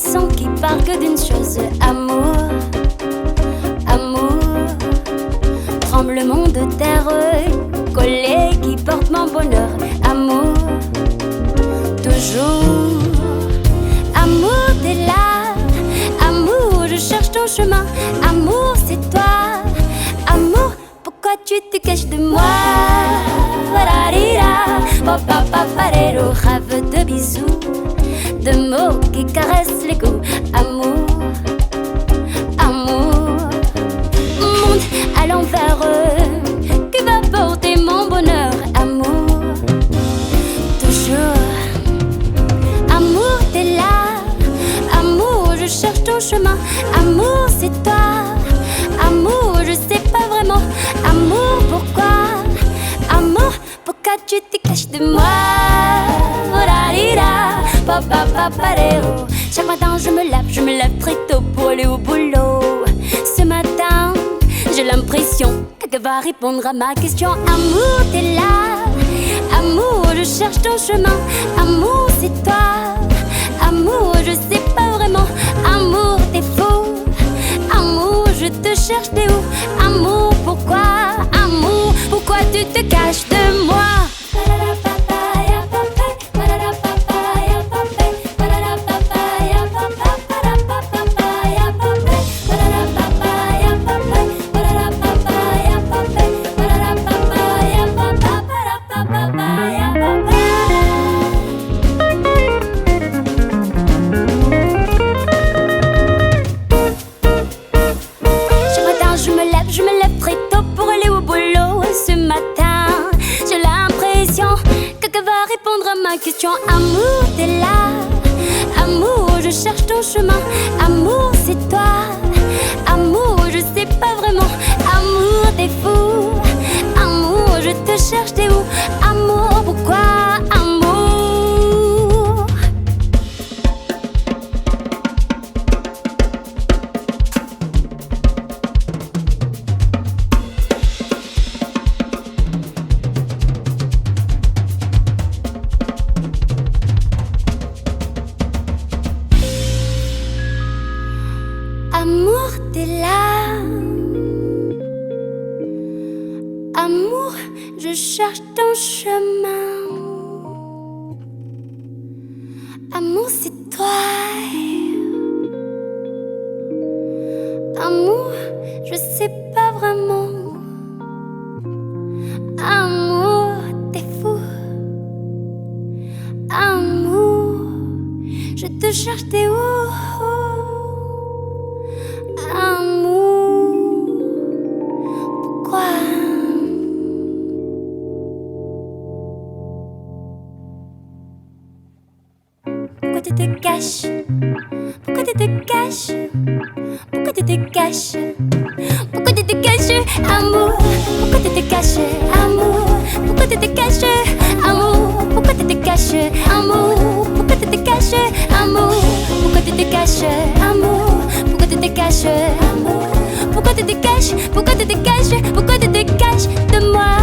chanson qui parle que d'une chose, amour, amour. Tremblement de terre collé qui porte mon bonheur, amour, toujours. Amour, t'es là, amour, je cherche ton chemin, amour, c'est toi, amour, pourquoi tu te caches de moi? Rêve de bisous, de mots qui caressent les coups, amour, amour. Monde à l'envers, qui va porter mon bonheur, amour, toujours. Amour, t'es là, amour, je cherche ton chemin, amour, c'est toi, amour, je sais pas vraiment, amour, pourquoi, amour, pourquoi tu te caches de moi? Chaque matin je me lève très tôt pour aller au boulot. Ce matin, j'ai l'impression que va répondre à ma question. Amour, t'es là, amour, je cherche ton chemin, amour, c'est toi, amour, je sais pas vraiment, amour, t'es fou, amour, je te cherche, t'es où, amour, pourquoi tu te caches de moi? Je me lève très tôt pour aller au boulot. Ce matin, j'ai l'impression que va répondre à ma question. Amour, t'es là, amour, je cherche ton chemin, amour, c'est toi, amour, je sais pas vraiment, amour, t'es fou, amour, je te cherche, t'es où, amour, pourquoi, amour? Amour, t'es là, amour, je cherche ton chemin, amour, c'est toi, amour, je sais pas vraiment, amour, t'es fou, amour, je te cherche, t'es où? Pourquoi tu te caches? Pourquoi tu te caches? Pourquoi tu te caches? Pourquoi tu te caches, amour? Pourquoi tu te caches, amour? Pourquoi tu te caches, amour? Pourquoi tu te caches, amour? Pourquoi tu te caches, amour? Pourquoi tu te caches, amour? Pourquoi tu te caches, amour? Pourquoi tu te caches? Pourquoi tu te caches? Pourquoi tu te caches de moi?